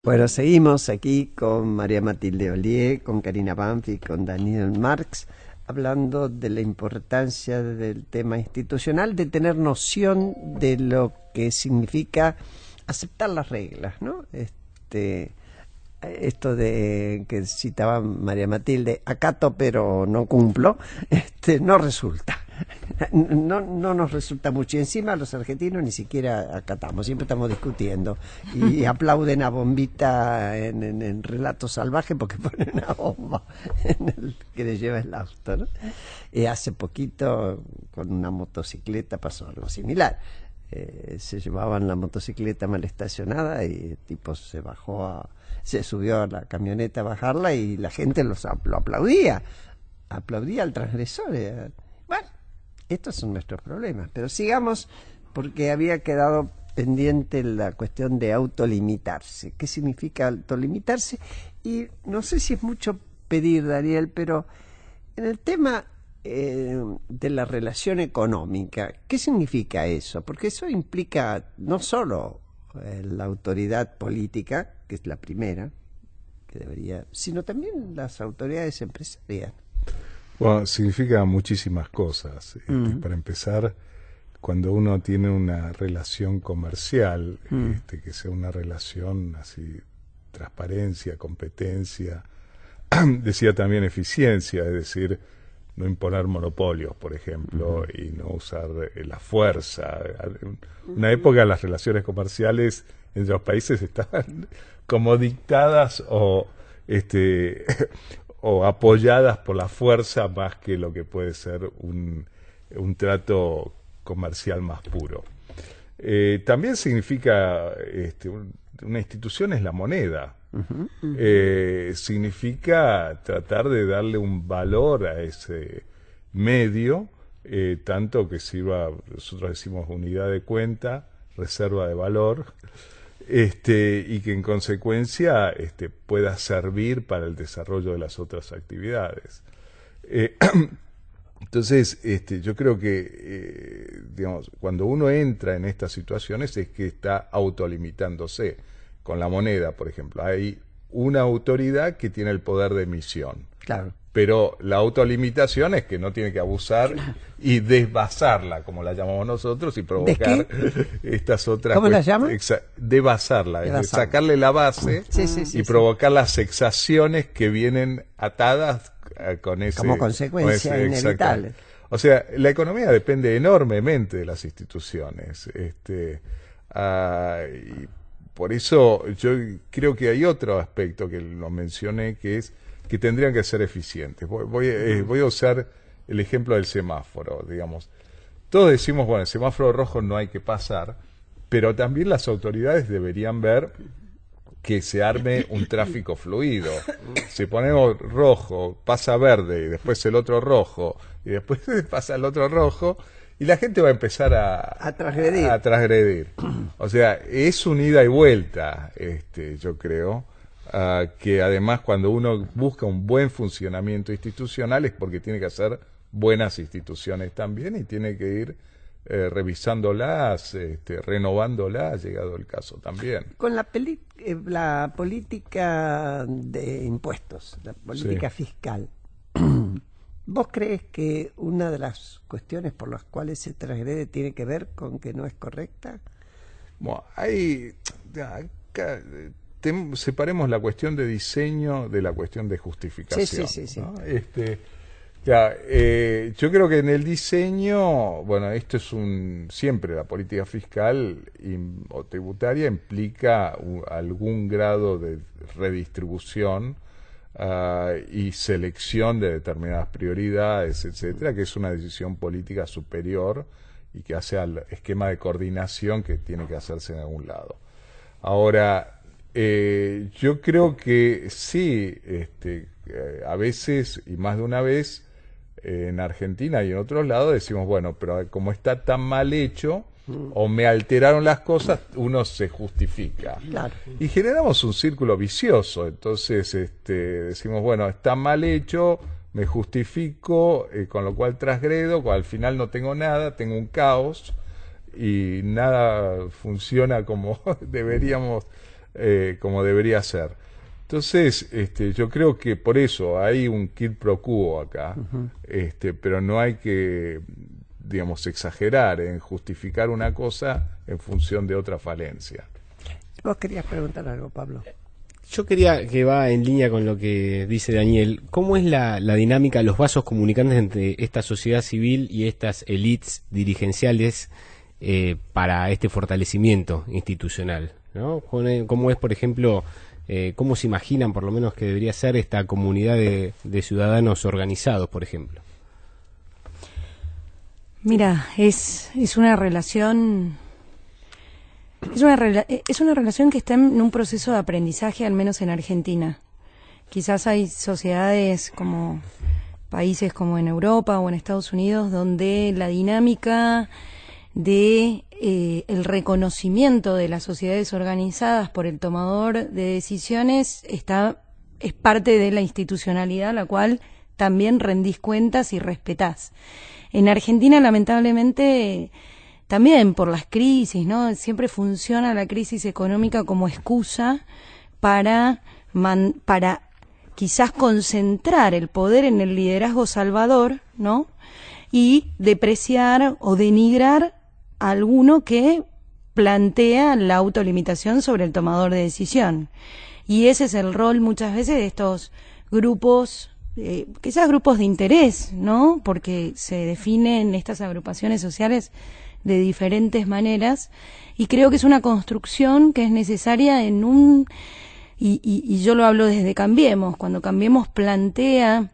Bueno, seguimos aquí con María Matilde Ollier, con Karina Banfi, con Daniel Marx, hablando de la importancia del tema institucional, de tener noción de lo que significa aceptar las reglas, ¿no? Esto de que citaba María Matilde, acato pero no cumplo, no resulta. No nos resulta mucho. Y encima los argentinos ni siquiera acatamos, siempre estamos discutiendo. Y aplauden a Bombita en Relato Salvaje porque pone una bomba en el que le lleva el auto, ¿no? Hace poquito con una motocicleta pasó algo similar. Se llevaban la motocicleta mal estacionada y el tipo se subió a la camioneta a bajarla y la gente lo aplaudía al transgresor. Bueno, estos son nuestros problemas, pero sigamos porque había quedado pendiente la cuestión de autolimitarse. ¿Qué significa autolimitarse? Y no sé si es mucho pedir, Daniel, pero en el tema de la relación económica, ¿qué significa eso? Porque eso implica no solo la autoridad política, que es la primera, que debería, sino también las autoridades empresariales. Bueno, significa muchísimas cosas. Para empezar, cuando uno tiene una relación comercial, que sea una relación así, transparencia, competencia, decía también eficiencia, es decir, no imponer monopolios, por ejemplo, y no usar la fuerza. En una época las relaciones comerciales entre los países estaban como dictadas o apoyadas por la fuerza más que lo que puede ser un trato comercial más puro. También significa, una institución es la moneda. Significa tratar de darle un valor a ese medio, tanto que sirva, nosotros decimos unidad de cuenta, reserva de valor, y que en consecuencia pueda servir para el desarrollo de las otras actividades. Entonces, yo creo que, digamos, cuando uno entra en estas situaciones es que está autolimitándose. Con la moneda, por ejemplo, hay una autoridad que tiene el poder de emisión. Claro. Pero la autolimitación es que no tiene que abusar y desvasarla, como la llamamos nosotros, y provocar estas otras... ¿Cómo la llaman? Desvasarla, es decir, sacarle la base y provocar las exacciones que vienen atadas con ese... Como consecuencia inevitable. O sea, la economía depende enormemente de las instituciones. Y por eso yo creo que hay otro aspecto que lo mencioné, que es que tendrían que ser eficientes. Voy a usar el ejemplo del semáforo, digamos. Todos decimos, bueno, el semáforo rojo no hay que pasar, pero también las autoridades deberían ver que se arme un tráfico fluido. Si ponemos rojo, pasa verde, y después el otro rojo, y después pasa el otro rojo, y la gente va a empezar a transgredir. O sea, es un ida y vuelta, yo creo, que además cuando uno busca un buen funcionamiento institucional es porque tiene que hacer buenas instituciones también y tiene que ir revisándolas, renovándolas, llegado el caso también. Con la política de impuestos, la política fiscal, ¿vos crees que una de las cuestiones por las cuales se transgrede tiene que ver con que no es correcta? Bueno, separemos la cuestión de diseño de la cuestión de justificación. Sí. ¿No? Yo creo que en el diseño, bueno, esto es siempre la política fiscal o tributaria implica algún grado de redistribución y selección de determinadas prioridades, etcétera, que es una decisión política superior y que hace al esquema de coordinación que tiene que hacerse en algún lado. Ahora, yo creo que sí, a veces y más de una vez en Argentina y en otros lados decimos, bueno, pero como está tan mal hecho o me alteraron las cosas, uno se justifica. Claro. Y generamos un círculo vicioso. Entonces decimos, bueno, está mal hecho, me justifico, con lo cual transgredo, al final no tengo nada, tengo un caos y nada funciona como deberíamos como debería ser. Entonces, yo creo que por eso hay un quid pro quo acá, pero no hay que, digamos, exagerar en justificar una cosa en función de otra falencia. Vos querías preguntar algo, Pablo. Yo quería, que va en línea con lo que dice Daniel, ¿cómo es la dinámica, los vasos comunicantes entre esta sociedad civil y estas élites dirigenciales para este fortalecimiento institucional, ¿no? ¿Cómo es, por ejemplo, cómo se imaginan por lo menos que debería ser esta comunidad de ciudadanos organizados, por ejemplo? Mira, es una relación... Es una relación que está en un proceso de aprendizaje, al menos en Argentina. Quizás hay sociedades como países como en Europa o en Estados Unidos donde la dinámica de el reconocimiento de las sociedades organizadas por el tomador de decisiones es parte de la institucionalidad a la cual también rendís cuentas y respetás. En Argentina, lamentablemente, también por las crisis, ¿no? Siempre funciona la crisis económica como excusa para quizás concentrar el poder en el liderazgo salvador, ¿no? Y depreciar o denigrar a alguno que plantea la autolimitación sobre el tomador de decisión. Y ese es el rol muchas veces de estos grupos, quizás grupos de interés, ¿no? Porque se definen estas agrupaciones sociales de diferentes maneras, y creo que es una construcción que es necesaria y yo lo hablo desde Cambiemos. Cuando Cambiemos plantea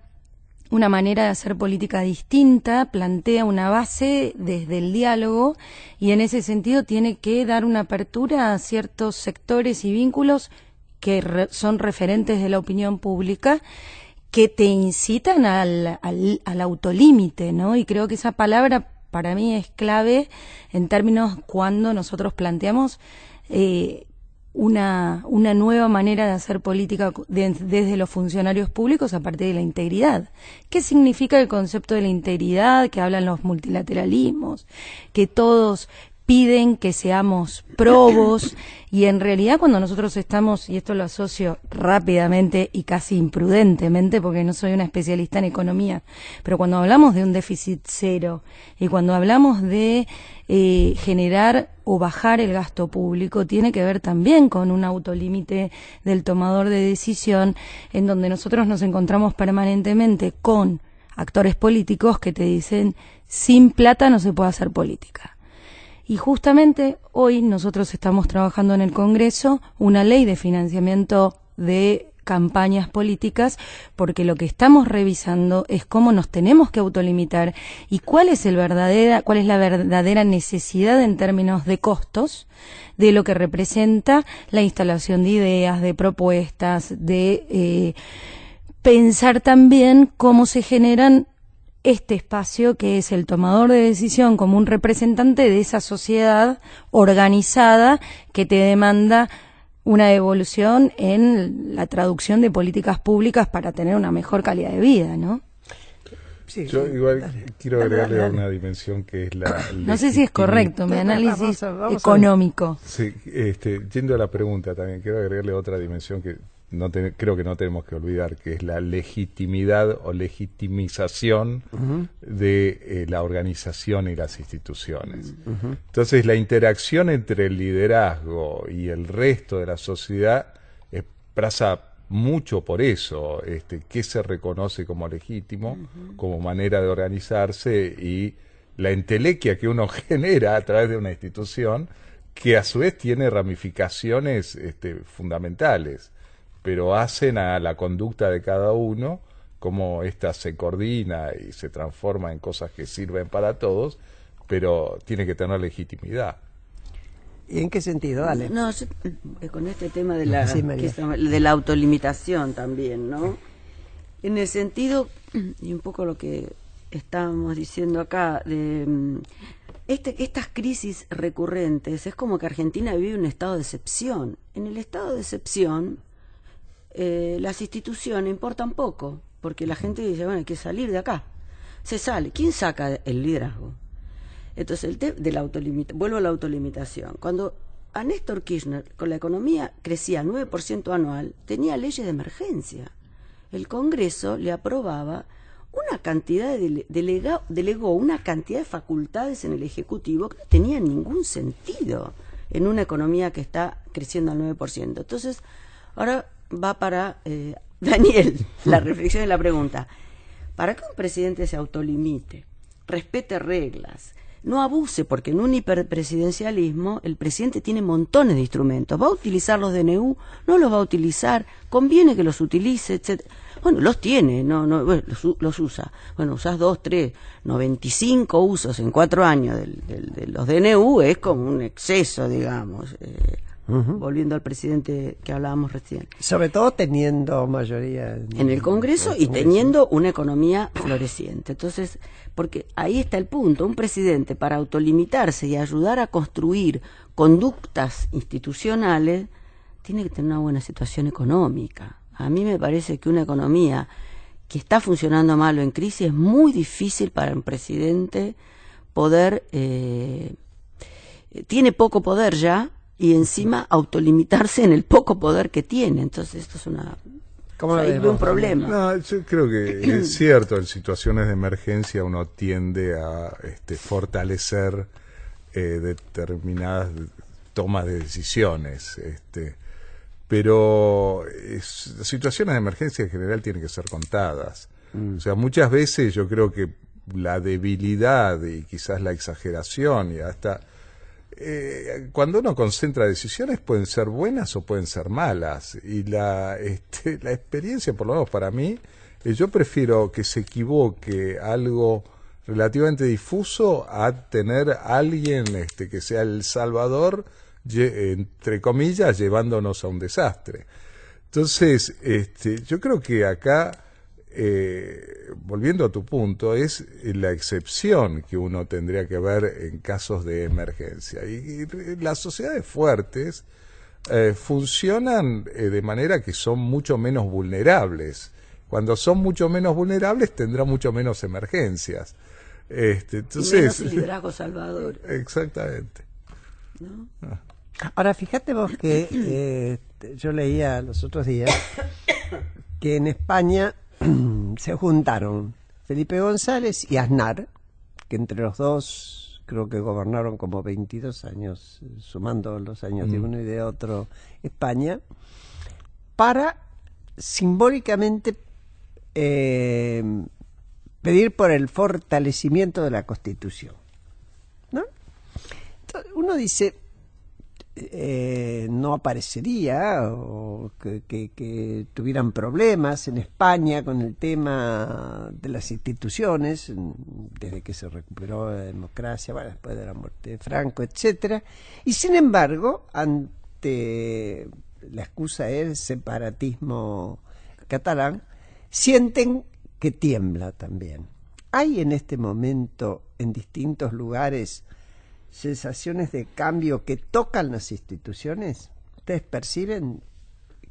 una manera de hacer política distinta, plantea una base desde el diálogo, y en ese sentido tiene que dar una apertura a ciertos sectores y vínculos que son referentes de la opinión pública, que te incitan al autolímite, ¿no? Y creo que esa palabra para mí es clave en términos cuando nosotros planteamos una nueva manera de hacer política desde los funcionarios públicos a partir de la integridad. ¿Qué significa el concepto de la integridad que hablan los multilateralismos? Que todos piden que seamos probos, y en realidad cuando nosotros estamos, y esto lo asocio rápidamente y casi imprudentemente porque no soy una especialista en economía, pero cuando hablamos de un déficit cero y cuando hablamos de generar o bajar el gasto público, tiene que ver también con un autolímite del tomador de decisión, en donde nosotros nos encontramos permanentemente con actores políticos que te dicen: sin plata no se puede hacer política. Y justamente hoy nosotros estamos trabajando en el Congreso una ley de financiamiento de campañas políticas, porque lo que estamos revisando es cómo nos tenemos que autolimitar y cuál es la verdadera necesidad en términos de costos de lo que representa la instalación de ideas, de propuestas, de pensar también cómo se generan este espacio que es el tomador de decisión como un representante de esa sociedad organizada que te demanda una evolución en la traducción de políticas públicas para tener una mejor calidad de vida, ¿no? Sí, yo igual quiero agregarle una dimensión que es la... No sé si es correcto mi análisis económico. Sí, yendo a la pregunta también, quiero agregarle otra dimensión que creo que no tenemos que olvidar, que es la legitimidad o legitimización de la organización y las instituciones. Entonces, la interacción entre el liderazgo y el resto de la sociedad pasa mucho por eso, qué se reconoce como legítimo, como manera de organizarse, y la entelequia que uno genera a través de una institución que a su vez tiene ramificaciones fundamentales, pero hacen a la conducta de cada uno, cómo ésta se coordina y se transforma en cosas que sirven para todos, pero tiene que tener legitimidad. ¿Y en qué sentido? Dale. No, yo, con este tema de la autolimitación también, ¿no? En el sentido, y un poco lo que estábamos diciendo acá, de estas crisis recurrentes, es como que Argentina vive un estado de excepción. En el estado de excepción, las instituciones importan poco, porque la gente dice, bueno, hay que salir de acá. Se sale. ¿Quién saca el liderazgo? Entonces, vuelvo a la autolimitación. Cuando a Néstor Kirchner, con la economía crecía al 9% anual, tenía leyes de emergencia. El Congreso le aprobaba una cantidad delegó una cantidad de facultades en el Ejecutivo que no tenían ningún sentido en una economía que está creciendo al 9%. Entonces, ahora va para Daniel, la reflexión y la pregunta. Para que un presidente se autolimite, respete reglas, no abuse, porque en un hiperpresidencialismo el presidente tiene montones de instrumentos. ¿Va a utilizar los DNU? ¿No los va a utilizar? ¿Conviene que los utilice? Etcétera. Bueno, los tiene, bueno, los usa. Bueno, usás 2, 3, 95 usos en 4 años de los DNU, es como un exceso, digamos. Volviendo al presidente que hablábamos recién. Sobre todo teniendo mayoría en el Congreso y teniendo una economía floreciente. Entonces, porque ahí está el punto. Un presidente, para autolimitarse y ayudar a construir conductas institucionales, tiene que tener una buena situación económica. A mí me parece que una economía que está funcionando mal o en crisis es muy difícil para un presidente poder... tiene poco poder ya, y encima autolimitarse en el poco poder que tiene. Entonces esto es un problema. No, yo creo que es cierto, en situaciones de emergencia uno tiende a fortalecer determinadas tomas de decisiones, pero las situaciones de emergencia en general tienen que ser contadas. O sea, muchas veces yo creo que la debilidad y quizás la exageración y hasta cuando uno concentra decisiones pueden ser buenas o pueden ser malas, y la experiencia, por lo menos para mí, yo prefiero que se equivoque algo relativamente difuso a tener a alguien que sea el salvador, entre comillas, llevándonos a un desastre. Entonces, yo creo que acá, volviendo a tu punto, es la excepción que uno tendría que ver en casos de emergencia. Y las sociedades fuertes funcionan de manera que son mucho menos vulnerables. Cuando son mucho menos vulnerables, tendrán mucho menos emergencias. Entonces, y menos liderazgo salvador. Exactamente. ¿No? Ahora, fíjate vos que yo leía los otros días que en España se juntaron Felipe González y Aznar, que entre los dos creo que gobernaron como 22 años, sumando los años de uno y de otro, España, para simbólicamente pedir por el fortalecimiento de la Constitución, ¿no? Entonces, uno dice, no aparecería o que tuvieran problemas en España con el tema de las instituciones desde que se recuperó la democracia, bueno, después de la muerte de Franco, etcétera, y sin embargo, ante la excusa del separatismo catalán, sienten que tiembla también. Hay en este momento en distintos lugares sensaciones de cambio que tocan las instituciones. ¿Ustedes perciben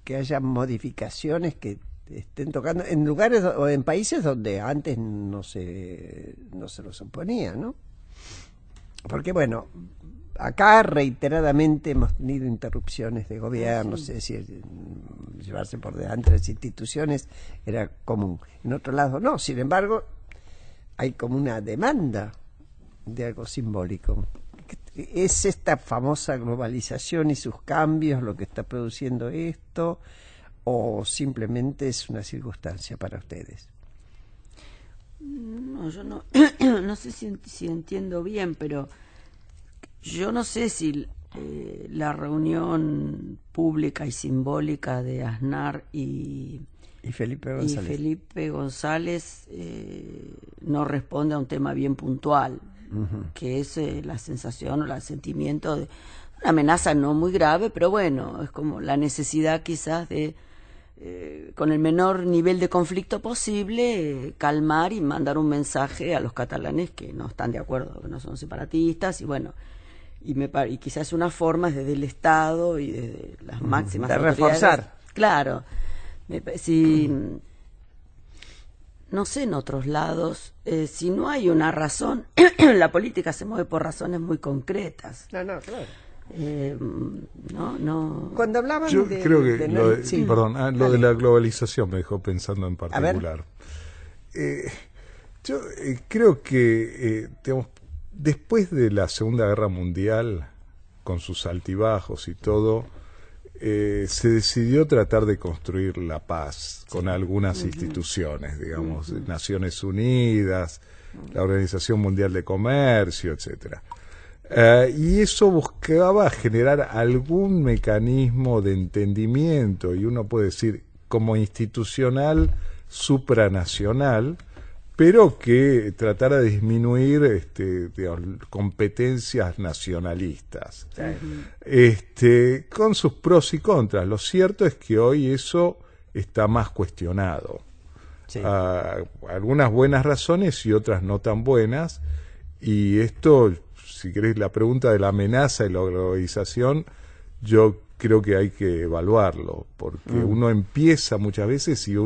que haya modificaciones que estén tocando en lugares o en países donde antes no se los oponía, ¿no? Porque bueno, acá reiteradamente hemos tenido interrupciones de gobierno, es decir, llevarse por delante las instituciones era común. En otro lado no, sin embargo, hay como una demanda de algo simbólico. ¿Es esta famosa globalización y sus cambios lo que está produciendo esto, o simplemente es una circunstancia para ustedes? No, yo no, no sé si entiendo bien, pero yo no sé si la reunión pública y simbólica de Aznar y Felipe González no responde a un tema bien puntual, que es la sensación o el sentimiento de una amenaza no muy grave, pero bueno, es como la necesidad quizás de, con el menor nivel de conflicto posible, calmar y mandar un mensaje a los catalanes que no están de acuerdo, que no son separatistas, y bueno, y quizás una forma desde el Estado y desde las máximas de autoridades, reforzar. Claro, si no sé en otros lados, si no hay una razón, la política se mueve por razones muy concretas. No, claro. no. Cuando hablaban Yo creo que lo Dale. de la globalización me dejó pensando en particular. Yo creo que digamos, después de la Segunda Guerra Mundial, con sus altibajos y todo, se decidió tratar de construir la paz con algunas instituciones, digamos, Naciones Unidas, la Organización Mundial de Comercio, etcétera. Y eso buscaba generar algún mecanismo de entendimiento, y uno puede decir como institucional supranacional, pero que tratara de disminuir digamos, competencias nacionalistas, con sus pros y contras. Lo cierto es que hoy eso está más cuestionado. Sí. Algunas buenas razones y otras no tan buenas, y esto, si querés, la pregunta de la amenaza y la globalización, yo creo que hay que evaluarlo, porque uno empieza muchas veces y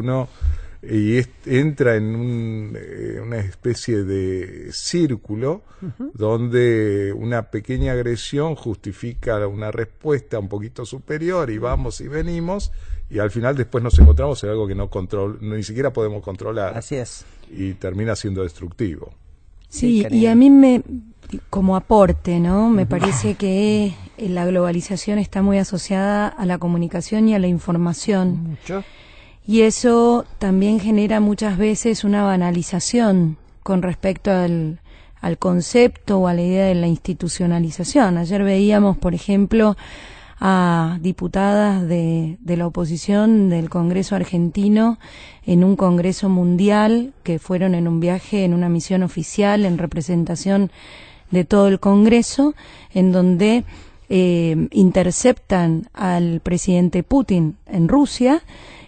entra en una especie de círculo donde una pequeña agresión justifica una respuesta un poquito superior, y vamos y venimos, y al final después nos encontramos en algo que ni siquiera podemos controlar. Así es. Y termina siendo destructivo. Sí, y a mí como aporte, ¿no? Me parece que la globalización está muy asociada a la comunicación y a la información. Mucho. Y eso también genera muchas veces una banalización con respecto al concepto o a la idea de la institucionalización. Ayer veíamos, por ejemplo, a diputadas de la oposición del Congreso argentino en un Congreso mundial, que fueron en un viaje, en una misión oficial, en representación de todo el Congreso, en donde interceptan al presidente Putin en Rusia,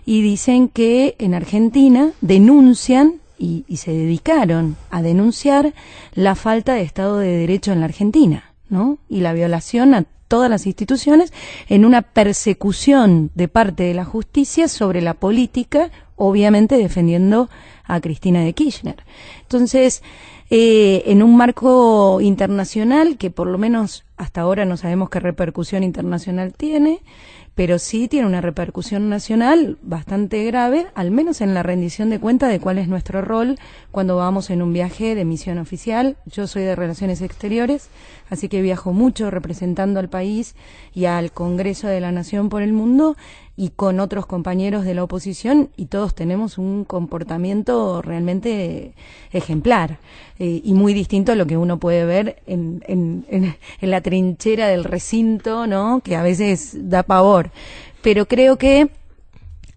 y dicen que en Argentina denuncian y se dedicaron a denunciar la falta de Estado de Derecho en la Argentina, ¿no? Y la violación a todas las instituciones, en una persecución de parte de la justicia sobre la política, obviamente defendiendo a Cristina de Kirchner. Entonces, en un marco internacional que por lo menos hasta ahora no sabemos qué repercusión internacional tiene, pero sí tiene una repercusión nacional bastante grave, al menos en la rendición de cuenta de cuál es nuestro rol cuando vamos en un viaje de misión oficial. Yo soy de Relaciones Exteriores, así que viajo mucho representando al país y al Congreso de la Nación por el mundo, y con otros compañeros de la oposición, y todos tenemos un comportamiento realmente ejemplar y muy distinto a lo que uno puede ver en la trinchera del recinto, ¿no? Que a veces da pavor. Pero creo que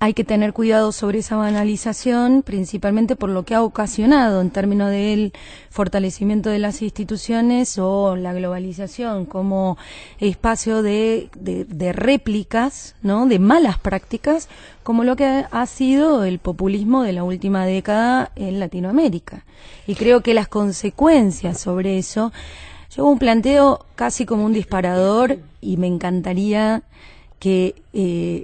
hay que tener cuidado sobre esa banalización, principalmente por lo que ha ocasionado en términos del fortalecimiento de las instituciones o la globalización como espacio de réplicas, ¿no? De malas prácticas, como lo que ha sido el populismo de la última década en Latinoamérica. Y creo que las consecuencias sobre eso, yo hago un planteo casi como un disparador, y me encantaría que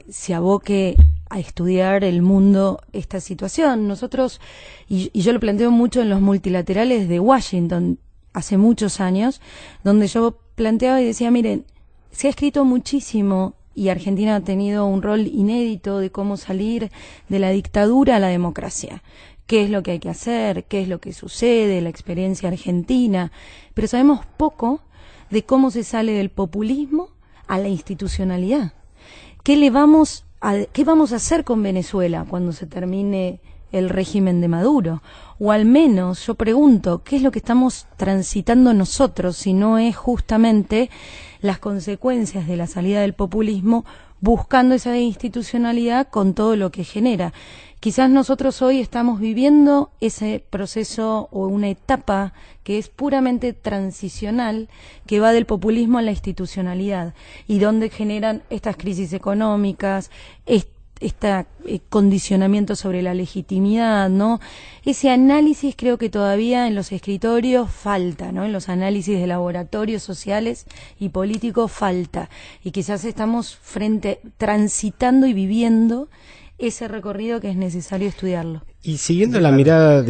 se aboque a estudiar el mundo esta situación. Nosotros, y yo lo planteo mucho en los multilaterales de Washington hace muchos años, donde yo planteaba y decía, miren, se ha escrito muchísimo y Argentina ha tenido un rol inédito de cómo salir de la dictadura a la democracia. ¿Qué es lo que hay que hacer? ¿Qué es lo que sucede? La experiencia argentina. Pero sabemos poco de cómo se sale del populismo a la institucionalidad. ¿Qué vamos a hacer con Venezuela cuando se termine el régimen de Maduro? O al menos, yo pregunto, ¿qué es lo que estamos transitando nosotros si no es justamente las consecuencias de la salida del populismo, buscando esa institucionalidad con todo lo que genera? Quizás nosotros hoy estamos viviendo ese proceso o una etapa que es puramente transicional, que va del populismo a la institucionalidad, y donde generan estas crisis económicas, este condicionamiento sobre la legitimidad, ¿no? Ese análisis creo que todavía en los escritorios falta, ¿no? En los análisis de laboratorios sociales y políticos falta, y quizás estamos transitando y viviendo ese recorrido que es necesario estudiarlo. Y siguiendo la mirada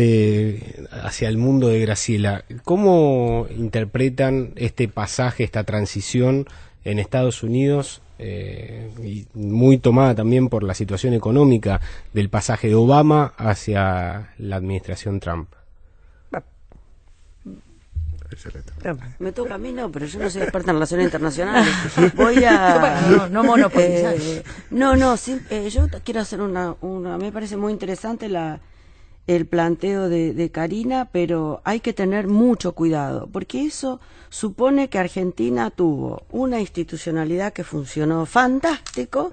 hacia el mundo de Graciela, ¿cómo interpretan este pasaje, esta transición en Estados Unidos, y muy tomada también por la situación económica del pasaje de Obama hacia la administración Trump. Excelente. Me toca a mí, no, pero yo no soy experta en relaciones internacionales. Voy a... no monopolizar. Sí, yo quiero hacer una... Me parece muy interesante el planteo de Karina, pero hay que tener mucho cuidado, porque eso supone que Argentina tuvo una institucionalidad que funcionó fantástico,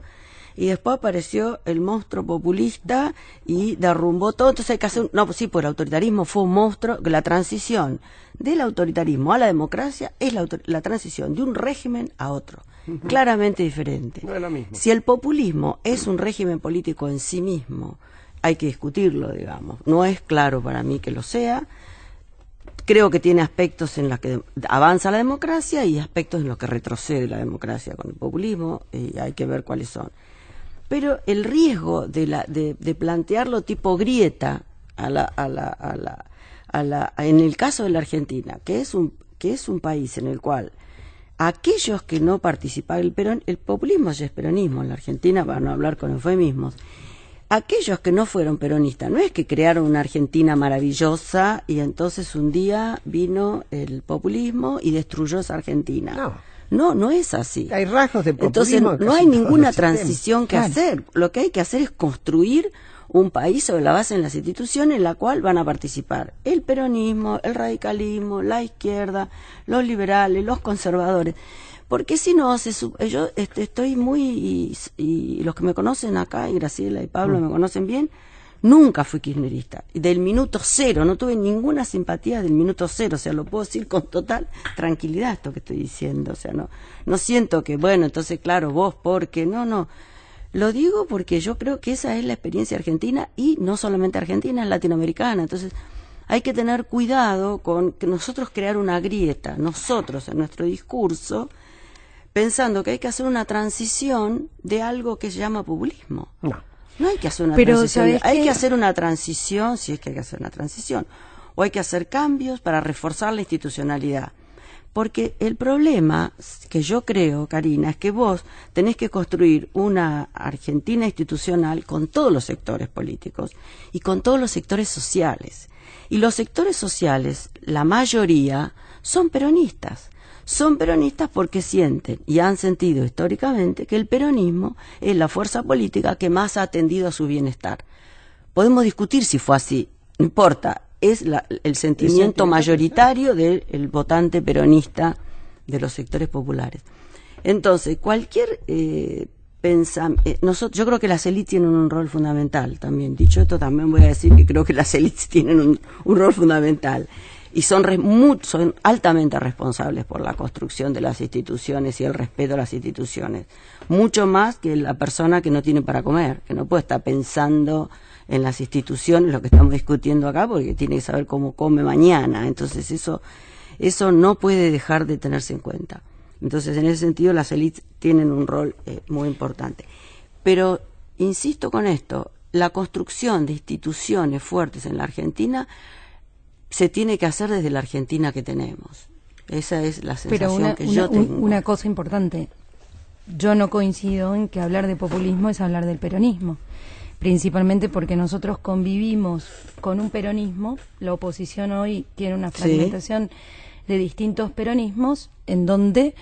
y después apareció el monstruo populista y derrumbó todo. Entonces hay que hacer... No, pues sí, pues el autoritarismo fue un monstruo. La transición del autoritarismo a la democracia es la transición de un régimen a otro. Claramente diferente. No es lo mismo. Si el populismo es un régimen político en sí mismo, hay que discutirlo, digamos. No es claro para mí que lo sea. Creo que tiene aspectos en los que avanza la democracia y aspectos en los que retrocede la democracia con el populismo, y hay que ver cuáles son. Pero el riesgo de plantearlo tipo grieta en el caso de la Argentina, que es un país en el cual aquellos que no participan, el populismo ya es peronismo en la Argentina, para no hablar con eufemismos, aquellos que no fueron peronistas, no es que crearon una Argentina maravillosa y entonces un día vino el populismo y destruyó esa Argentina. No es así. Hay rasgos de populismo. Entonces no hay ninguna transición que hacer. Lo que hay que hacer es construir un país sobre la base de las instituciones en la cual van a participar el peronismo, el radicalismo, la izquierda, los liberales, los conservadores. Porque si no, yo estoy muy... Y los que me conocen acá, y Graciela y Pablo me conocen bien, nunca fui kirchnerista. Del minuto cero, no tuve ninguna simpatía del minuto cero. O sea, lo puedo decir con total tranquilidad esto que estoy diciendo. O sea, no siento que, bueno, entonces, claro, vos, porque... No. Lo digo porque yo creo que esa es la experiencia argentina, y no solamente argentina, es latinoamericana. Entonces, hay que tener cuidado con que nosotros crear una grieta, nosotros en nuestro discurso, pensando que hay que hacer una transición de algo que se llama populismo. No hay que hacer una transición. Hay que hacer una transición, si es que hay que hacer una transición, o hay que hacer cambios para reforzar la institucionalidad. Porque el problema que yo creo, Karina, es que vos tenés que construir una Argentina institucional con todos los sectores políticos y con todos los sectores sociales. Y los sectores sociales, la mayoría, son peronistas. Son peronistas porque sienten y han sentido históricamente que el peronismo es la fuerza política que más ha atendido a su bienestar. Podemos discutir si fue así, no importa, es el sentimiento mayoritario del votante peronista de los sectores populares. Entonces, cualquier yo creo que las élites tienen un rol fundamental también. Dicho esto, también voy a decir que creo que las élites tienen un rol fundamental. Y son altamente responsables por la construcción de las instituciones y el respeto a las instituciones. Mucho más que la persona que no tiene para comer, que no puede estar pensando en las instituciones, lo que estamos discutiendo acá, porque tiene que saber cómo come mañana. Entonces eso no puede dejar de tenerse en cuenta. Entonces, en ese sentido, las élites tienen un rol muy importante. Pero, insisto con esto, la construcción de instituciones fuertes en la Argentina se tiene que hacer desde la Argentina que tenemos. Esa es la sensación que yo tengo. Una cosa importante, yo no coincido en que hablar de populismo es hablar del peronismo, principalmente porque nosotros convivimos con un peronismo. La oposición hoy tiene una fragmentación de distintos peronismos, en donde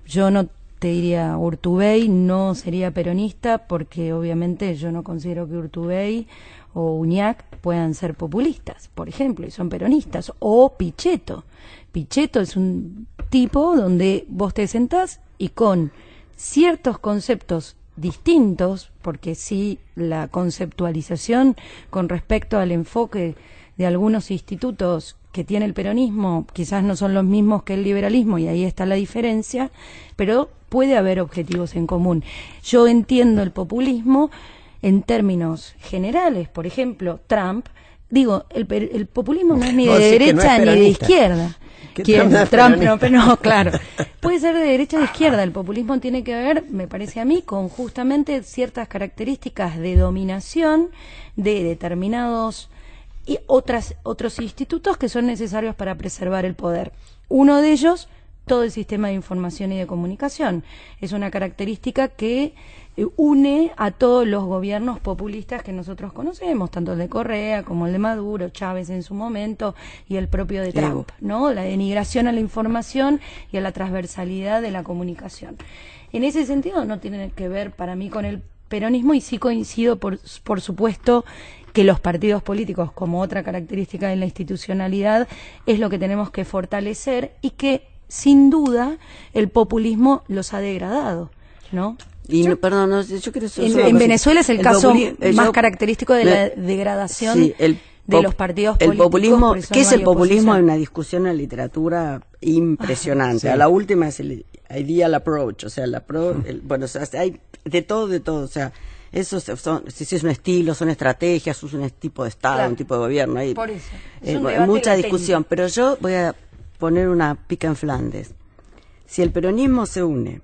yo no te diría Urtubey no sería peronista, porque obviamente yo no considero que Urtubey o Uñac puedan ser populistas, por ejemplo, y son peronistas. O Pichetto. Pichetto es un tipo donde vos te sentás y con ciertos conceptos distintos, porque sí, la conceptualización con respecto al enfoque de algunos institutos que tiene el peronismo quizás no son los mismos que el liberalismo, y ahí está la diferencia, pero puede haber objetivos en común. Yo entiendo el populismo en términos generales. Por ejemplo, Trump, digo, el populismo no es ni de derecha ni de izquierda. Trump no, claro. Puede ser de derecha o de izquierda. El populismo tiene que ver, me parece a mí, con justamente ciertas características de dominación de determinados y otros institutos que son necesarios para preservar el poder. Uno de ellos todo el sistema de información y de comunicación. Es una característica que une a todos los gobiernos populistas que nosotros conocemos, tanto el de Correa como el de Maduro, Chávez en su momento y el propio de Trump, ¿no? La denigración a la información y a la transversalidad de la comunicación. En ese sentido no tiene que ver para mí con el peronismo, y sí coincido por supuesto que los partidos políticos, como otra característica de la institucionalidad, es lo que tenemos que fortalecer, y que sin duda el populismo los ha degradado, ¿no? Y yo quiero en Venezuela es el caso más característico de la degradación de los partidos políticos. El populismo, ¿qué es el populismo? Hay una discusión en la literatura impresionante. A la última es el ideal approach, o sea, bueno, o sea, hay de todo, o sea, esos son, si es un estilo, son estrategias, es un tipo de Estado, un tipo de gobierno, hay por eso. mucha discusión, pero yo voy a poner una pica en Flandes. Si el peronismo se une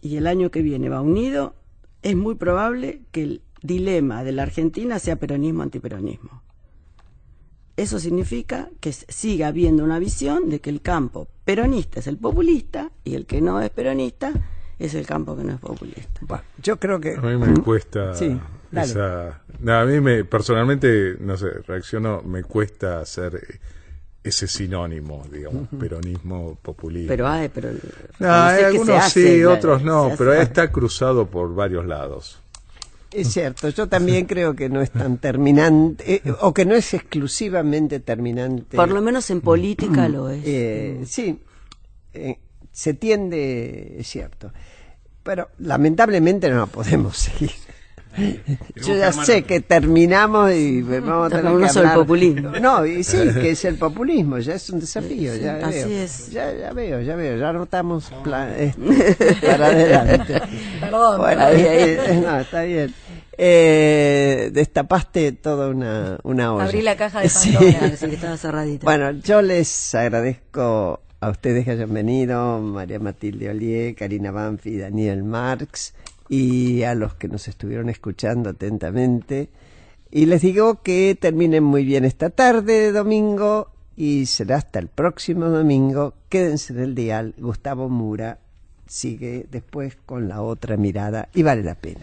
y el año que viene va unido, es muy probable que el dilema de la Argentina sea peronismo-antiperonismo. Eso significa que siga habiendo una visión de que el campo peronista es el populista y el que no es peronista es el campo que no es populista. Bueno, yo creo que... A mí me cuesta esa... No, a mí personalmente, no sé, me cuesta hacer ese sinónimo, digamos, peronismo, populismo. Pero hay algunos sí, otros no, pero está cruzado por varios lados. Es cierto, yo también creo que no es tan terminante, o que no es exclusivamente terminante. Por lo menos en política lo es. Sí, se tiende, es cierto, pero lamentablemente no podemos seguir. Yo ya sé que terminamos y vamos a tener que hablar. El populismo. No, y sí, que es el populismo, ya es un desafío. Sí, ya así veo. es. Ya veo, ya anotamos para adelante. Perdón. Bueno, no, está bien. Destapaste toda una olla. Abrí la caja de Pandora, sí, que estaba cerradita. Bueno, yo les agradezco a ustedes que hayan venido, María Matilde Ollier, Karina Banfi, Daniel Marx, y a los que nos estuvieron escuchando atentamente. Y les digo que terminen muy bien esta tarde de domingo, y será hasta el próximo domingo. Quédense en el dial. Gustavo Mura sigue después con La Otra Mirada, y vale la pena.